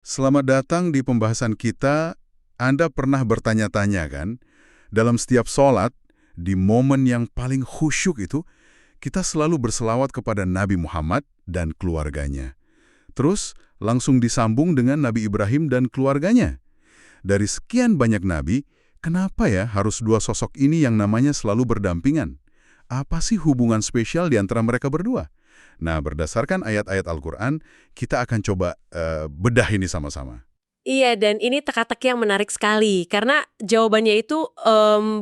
Selamat datang di pembahasan kita. Anda pernah bertanya-tanya kan, dalam setiap sholat, di momen yang paling khusyuk itu, kita selalu berselawat kepada Nabi Muhammad dan keluarganya. Terus, langsung disambung dengan Nabi Ibrahim dan keluarganya. Dari sekian banyak nabi, kenapa ya harus dua sosok ini yang namanya selalu berdampingan? Apa sih hubungan spesial di antara mereka berdua? Nah, berdasarkan ayat-ayat Al-Quran, kita akan coba bedah ini sama-sama. Iya, dan ini teka-teki yang menarik sekali. Karena jawabannya itu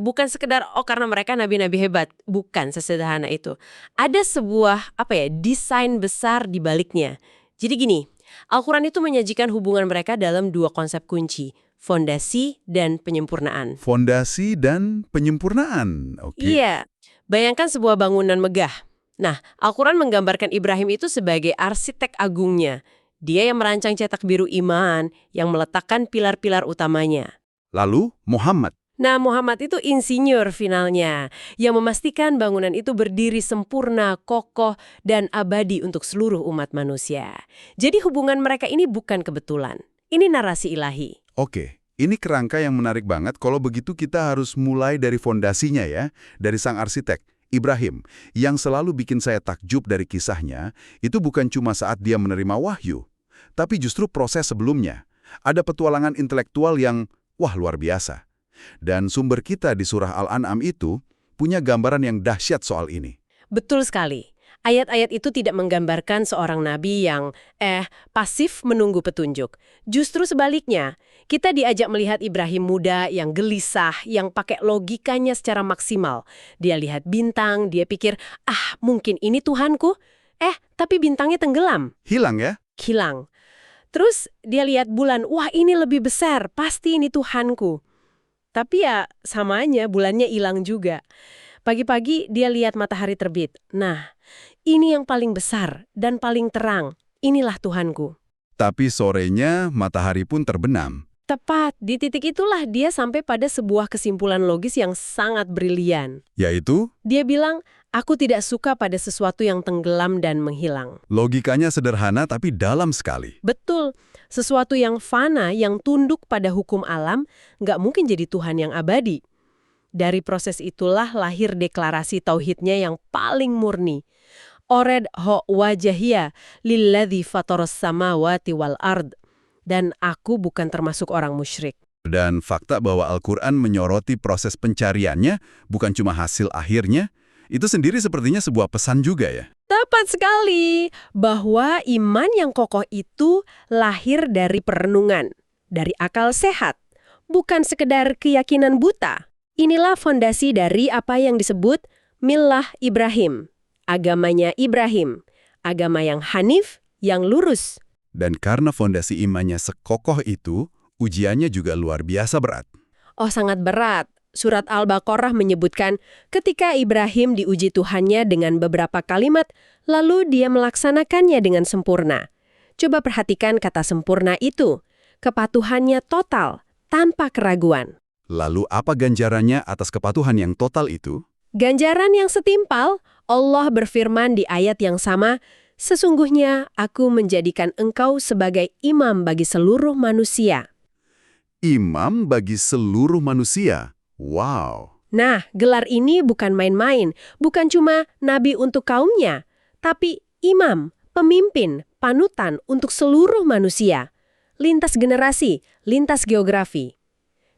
bukan sekedar, oh karena mereka nabi-nabi hebat. Bukan sesederhana itu. Ada sebuah, desain besar di baliknya. Jadi gini, Al-Quran itu menyajikan hubungan mereka dalam dua konsep kunci. Fondasi dan penyempurnaan. Fondasi dan penyempurnaan, oke. Iya, bayangkan sebuah bangunan megah. Nah, Al-Quran menggambarkan Ibrahim itu sebagai arsitek agungnya. Dia yang merancang cetak biru iman, yang meletakkan pilar-pilar utamanya. Lalu, Muhammad. Nah, Muhammad itu insinyur finalnya, yang memastikan bangunan itu berdiri sempurna, kokoh, dan abadi untuk seluruh umat manusia. Jadi hubungan mereka ini bukan kebetulan. Ini narasi ilahi. Oke, ini kerangka yang menarik banget. Kalau begitu kita harus mulai dari fondasinya ya, dari sang arsitek, Ibrahim, yang selalu bikin saya takjub dari kisahnya, itu bukan cuma saat dia menerima wahyu, tapi justru proses sebelumnya. Ada petualangan intelektual yang, wah luar biasa. Dan sumber kita di surah Al-An'am itu punya gambaran yang dahsyat soal ini. Betul sekali. Ayat-ayat itu tidak menggambarkan seorang nabi yang pasif menunggu petunjuk. Justru sebaliknya, kita diajak melihat Ibrahim muda yang gelisah, yang pakai logikanya secara maksimal. Dia lihat bintang, dia pikir, mungkin ini Tuhanku. Tapi bintangnya tenggelam. Hilang ya? Hilang. Terus dia lihat bulan, wah ini lebih besar, pasti ini Tuhanku. Tapi ya samanya bulannya hilang juga. Pagi-pagi dia lihat matahari terbit. Nah, ini yang paling besar dan paling terang. Inilah Tuhanku. Tapi sorenya matahari pun terbenam. Tepat, di titik itulah dia sampai pada sebuah kesimpulan logis yang sangat brilian. Yaitu, Dia bilang, aku tidak suka pada sesuatu yang tenggelam dan menghilang. logikanya sederhana tapi dalam sekali. Betul, sesuatu yang fana, yang tunduk pada hukum alam, nggak mungkin jadi Tuhan yang abadi. Dari proses itulah lahir deklarasi tauhidnya yang paling murni. Ored ho wajahia lilladzi fataras samawati wal ard. Dan aku bukan termasuk orang musyrik. Dan fakta bahwa Al-Quran menyoroti proses pencariannya, bukan cuma hasil akhirnya, itu sendiri sepertinya sebuah pesan juga ya. Tepat sekali, bahwa iman yang kokoh itu lahir dari perenungan, dari akal sehat, bukan sekedar keyakinan buta. Inilah fondasi dari apa yang disebut millah Ibrahim, agamanya Ibrahim, agama yang hanif, yang lurus. Dan karena fondasi imannya sekokoh itu, ujiannya juga luar biasa berat. Oh, sangat berat. Surat Al-Baqarah menyebutkan ketika Ibrahim diuji Tuhannya dengan beberapa kalimat, lalu dia melaksanakannya dengan sempurna. Coba perhatikan kata sempurna itu. Kepatuhannya total, tanpa keraguan. Lalu apa ganjarannya atas kepatuhan yang total itu? Ganjaran yang setimpal, Allah berfirman di ayat yang sama, sesungguhnya aku menjadikan engkau sebagai imam bagi seluruh manusia. Imam bagi seluruh manusia. Wow. Nah, gelar ini bukan main-main, bukan cuma nabi untuk kaumnya, tapi imam, pemimpin, panutan untuk seluruh manusia. Lintas generasi, lintas geografi.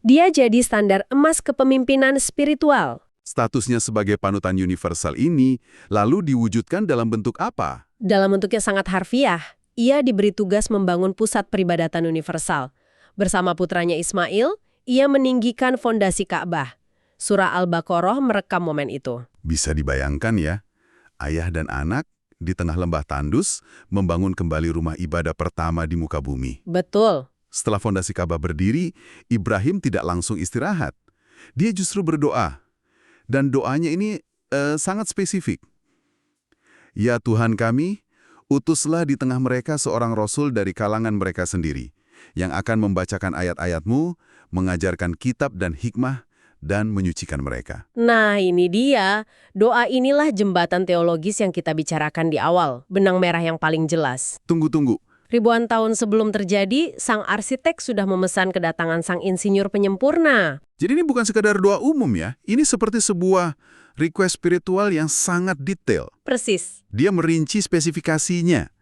Dia jadi standar emas kepemimpinan spiritual. Statusnya sebagai panutan universal ini lalu diwujudkan dalam bentuk apa? Dalam bentuknya sangat harfiah, ia diberi tugas membangun pusat peribadatan universal. Bersama putranya Ismail, ia meninggikan fondasi Ka'bah. Surah Al-Baqarah merekam momen itu. Bisa dibayangkan ya, ayah dan anak di tengah lembah tandus membangun kembali rumah ibadah pertama di muka bumi. Betul. Setelah fondasi Ka'bah berdiri, Ibrahim tidak langsung istirahat. Dia justru berdoa. Dan doanya ini sangat spesifik. Ya Tuhan kami, utuslah di tengah mereka seorang rasul dari kalangan mereka sendiri, yang akan membacakan ayat-ayat-Mu, mengajarkan kitab dan hikmah, dan menyucikan mereka. Nah, ini dia. Doa inilah jembatan teologis yang kita bicarakan di awal. Benang merah yang paling jelas. Tunggu. Ribuan tahun sebelum terjadi, sang arsitek sudah memesan kedatangan sang insinyur penyempurna. Jadi ini bukan sekadar doa umum ya, ini seperti sebuah request spiritual yang sangat detail. Persis. Dia merinci spesifikasinya.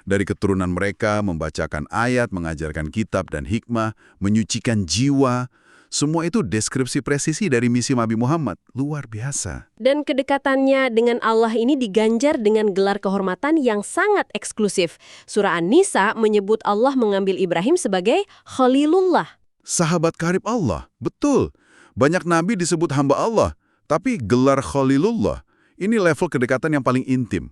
Dari keturunan mereka, membacakan ayat, mengajarkan kitab dan hikmah, menyucikan jiwa. Semua itu deskripsi presisi dari misi Nabi Muhammad. Luar biasa. Dan kedekatannya dengan Allah ini diganjar dengan gelar kehormatan yang sangat eksklusif. Surah An-Nisa menyebut Allah mengambil Ibrahim sebagai Khalilullah. Sahabat karib Allah, betul. Banyak nabi disebut hamba Allah, tapi gelar Khalilullah, ini level kedekatan yang paling intim.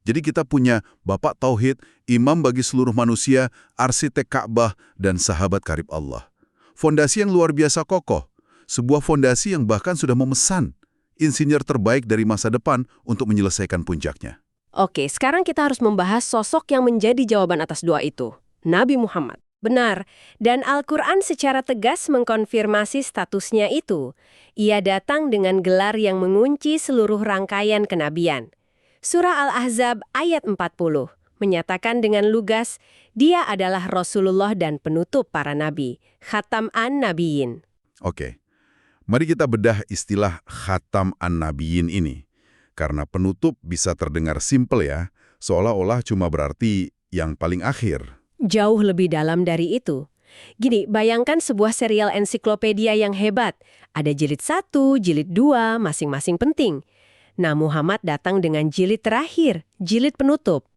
Jadi kita punya Bapak Tauhid, imam bagi seluruh manusia, arsitek Ka'bah, dan sahabat karib Allah. Fondasi yang luar biasa kokoh, sebuah fondasi yang bahkan sudah memesan insinyur terbaik dari masa depan untuk menyelesaikan puncaknya. Oke, sekarang kita harus membahas sosok yang menjadi jawaban atas doa itu, Nabi Muhammad. Benar, dan Al-Quran secara tegas mengkonfirmasi statusnya itu. Ia datang dengan gelar yang mengunci seluruh rangkaian kenabian. Surah Al-Ahzab ayat 40 menyatakan dengan lugas, dia adalah Rasulullah dan penutup para nabi, Khatam an-Nabiyyin. Oke, mari kita bedah istilah Khatam an-Nabiyyin ini. Karena penutup bisa terdengar simpel ya, seolah-olah cuma berarti yang paling akhir. Jauh lebih dalam dari itu. Gini, bayangkan sebuah serial ensiklopedia yang hebat. Ada jilid 1, jilid 2, masing-masing penting. Nah, Muhammad datang dengan jilid terakhir, jilid penutup.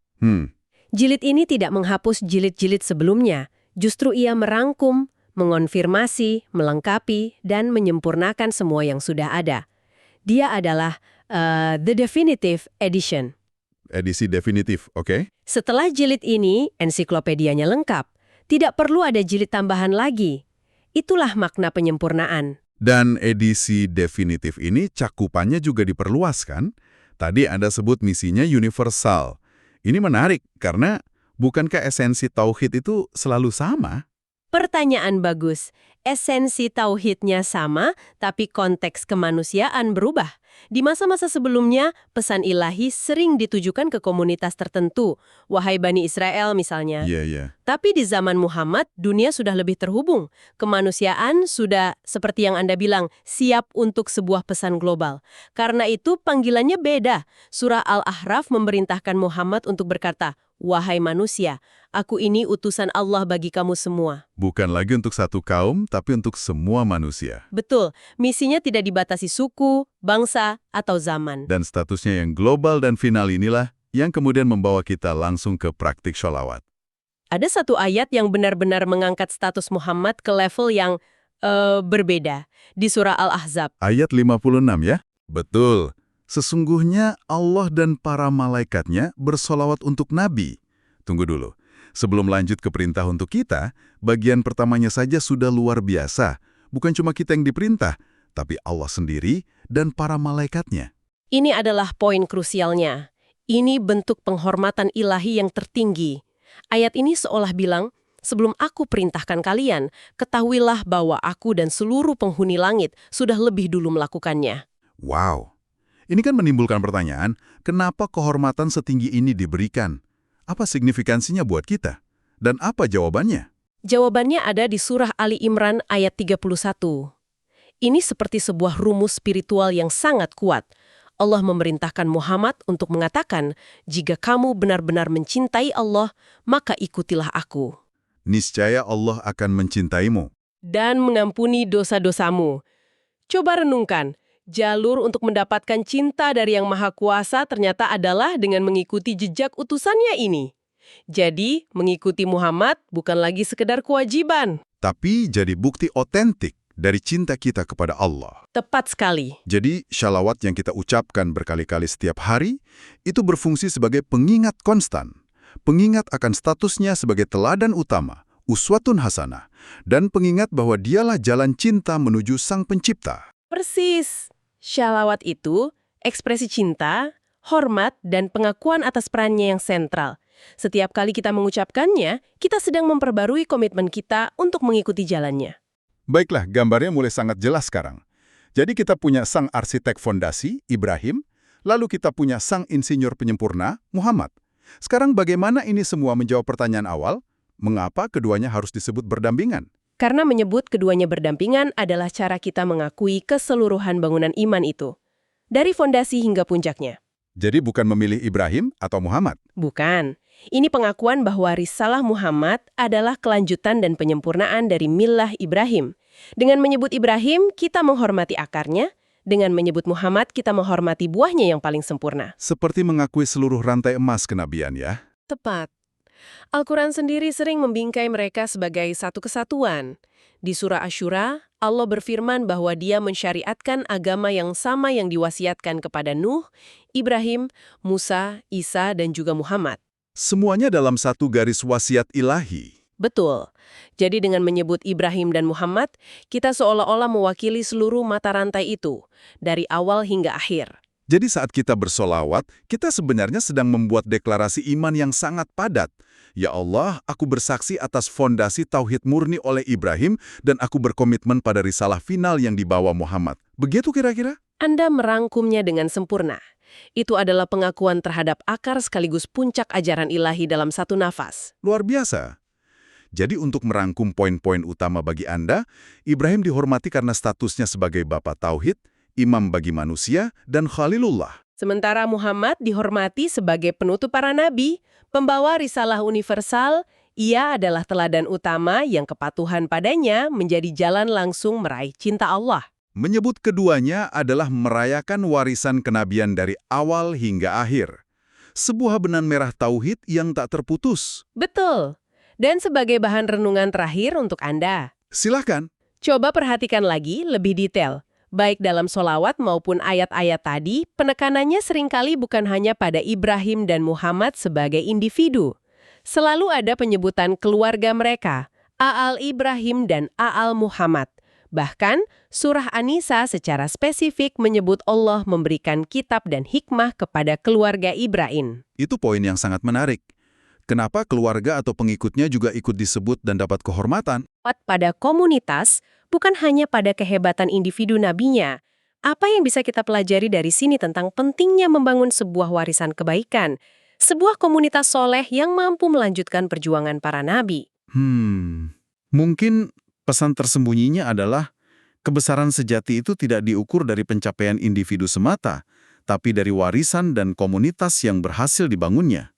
Jilid ini tidak menghapus jilid-jilid sebelumnya. Justru ia merangkum, mengonfirmasi, melengkapi, dan menyempurnakan semua yang sudah ada. Dia adalah the definitive edition. Edisi definitif, oke? Setelah jilid ini, ensiklopedianya lengkap. Tidak perlu ada jilid tambahan lagi. Itulah makna penyempurnaan. Dan edisi definitif ini cakupannya juga diperluas kan? Tadi Anda sebut misinya universal. Ini menarik karena bukankah esensi tauhid itu selalu sama? Pertanyaan bagus. Esensi tauhidnya sama, tapi konteks kemanusiaan berubah. Di masa-masa sebelumnya, pesan ilahi sering ditujukan ke komunitas tertentu. Wahai Bani Israel misalnya. Iya. Tapi di zaman Muhammad, dunia sudah lebih terhubung. Kemanusiaan sudah, seperti yang Anda bilang, siap untuk sebuah pesan global. Karena itu panggilannya beda. Surah Al-Ahraf memerintahkan Muhammad untuk berkata, wahai manusia, aku ini utusan Allah bagi kamu semua. Bukan lagi untuk satu kaum, tapi untuk semua manusia. Betul, misinya tidak dibatasi suku, bangsa, atau zaman. Dan statusnya yang global dan final inilah yang kemudian membawa kita langsung ke praktik sholawat. Ada satu ayat yang benar-benar mengangkat status Muhammad ke level yang berbeda. Di surah Al-Ahzab. Ayat 56 ya? Betul. Sesungguhnya Allah dan para malaikatnya bersolawat untuk Nabi. Tunggu dulu. Sebelum lanjut ke perintah untuk kita, bagian pertamanya saja sudah luar biasa. Bukan cuma kita yang diperintah, tapi Allah sendiri dan para malaikatnya. Ini adalah poin krusialnya. Ini bentuk penghormatan ilahi yang tertinggi. Ayat ini seolah bilang, sebelum aku perintahkan kalian, ketahuilah bahwa aku dan seluruh penghuni langit sudah lebih dulu melakukannya. Wow. Ini kan menimbulkan pertanyaan, kenapa kehormatan setinggi ini diberikan? Apa signifikansinya buat kita? Dan apa jawabannya? Jawabannya ada di surah Ali Imran ayat 31. Ini seperti sebuah rumus spiritual yang sangat kuat. Allah memerintahkan Muhammad untuk mengatakan, jika kamu benar-benar mencintai Allah, maka ikutilah aku. Niscaya Allah akan mencintaimu. Dan mengampuni dosa-dosamu. Coba renungkan. Jalur untuk mendapatkan cinta dari Yang Maha Kuasa ternyata adalah dengan mengikuti jejak utusannya ini. Jadi, mengikuti Muhammad bukan lagi sekedar kewajiban. Tapi jadi bukti otentik dari cinta kita kepada Allah. Tepat sekali. Jadi, shalawat yang kita ucapkan berkali-kali setiap hari, itu berfungsi sebagai pengingat konstan. Pengingat akan statusnya sebagai teladan utama, uswatun hasanah, dan pengingat bahwa dialah jalan cinta menuju Sang Pencipta. Persis. Shalawat itu ekspresi cinta, hormat, dan pengakuan atas perannya yang sentral. Setiap kali kita mengucapkannya, kita sedang memperbarui komitmen kita untuk mengikuti jalannya. Baiklah, gambarnya mulai sangat jelas sekarang. Jadi kita punya sang arsitek fondasi, Ibrahim, lalu kita punya sang insinyur penyempurna, Muhammad. Sekarang bagaimana ini semua menjawab pertanyaan awal? Mengapa keduanya harus disebut berdampingan? Karena menyebut keduanya berdampingan adalah cara kita mengakui keseluruhan bangunan iman itu. Dari fondasi hingga puncaknya. Jadi bukan memilih Ibrahim atau Muhammad. Bukan. Ini pengakuan bahwa risalah Muhammad adalah kelanjutan dan penyempurnaan dari millah Ibrahim. Dengan menyebut Ibrahim, kita menghormati akarnya. Dengan menyebut Muhammad, kita menghormati buahnya yang paling sempurna. Seperti mengakui seluruh rantai emas kenabian ya. Tepat. Al-Quran sendiri sering membingkai mereka sebagai satu kesatuan. Di surah Asyura, Allah berfirman bahwa Dia mensyariatkan agama yang sama yang diwasiatkan kepada Nuh, Ibrahim, Musa, Isa, dan juga Muhammad. Semuanya dalam satu garis wasiat ilahi. Betul. Jadi dengan menyebut Ibrahim dan Muhammad, kita seolah-olah mewakili seluruh mata rantai itu, dari awal hingga akhir. Jadi saat kita bersolawat, kita sebenarnya sedang membuat deklarasi iman yang sangat padat. Ya Allah, aku bersaksi atas fondasi tauhid murni oleh Ibrahim dan aku berkomitmen pada risalah final yang dibawa Muhammad. Begitu kira-kira? Anda merangkumnya dengan sempurna. Itu adalah pengakuan terhadap akar sekaligus puncak ajaran ilahi dalam satu nafas. Luar biasa. Jadi untuk merangkum poin-poin utama bagi Anda, Ibrahim dihormati karena statusnya sebagai Bapa Tauhid, imam bagi manusia, dan Khalilullah. Sementara Muhammad dihormati sebagai penutup para nabi, pembawa risalah universal. Ia adalah teladan utama yang kepatuhan padanya menjadi jalan langsung meraih cinta Allah. Menyebut keduanya adalah merayakan warisan kenabian dari awal hingga akhir. Sebuah benang merah tauhid yang tak terputus. Betul. Dan sebagai bahan renungan terakhir untuk Anda, Silahkan. coba perhatikan lagi lebih detail. Baik dalam solawat maupun ayat-ayat tadi, penekanannya seringkali bukan hanya pada Ibrahim dan Muhammad sebagai individu. Selalu ada penyebutan keluarga mereka, A'al Ibrahim dan A'al Muhammad. Bahkan, surah An-Nisa secara spesifik menyebut Allah memberikan kitab dan hikmah kepada keluarga Ibrahim. Itu poin yang sangat menarik. Kenapa keluarga atau pengikutnya juga ikut disebut dan dapat kehormatan? Pada komunitas, bukan hanya pada kehebatan individu nabinya. Apa yang bisa kita pelajari dari sini tentang pentingnya membangun sebuah warisan kebaikan, sebuah komunitas soleh yang mampu melanjutkan perjuangan para nabi? Mungkin pesan tersembunyinya adalah kebesaran sejati itu tidak diukur dari pencapaian individu semata, tapi dari warisan dan komunitas yang berhasil dibangunnya.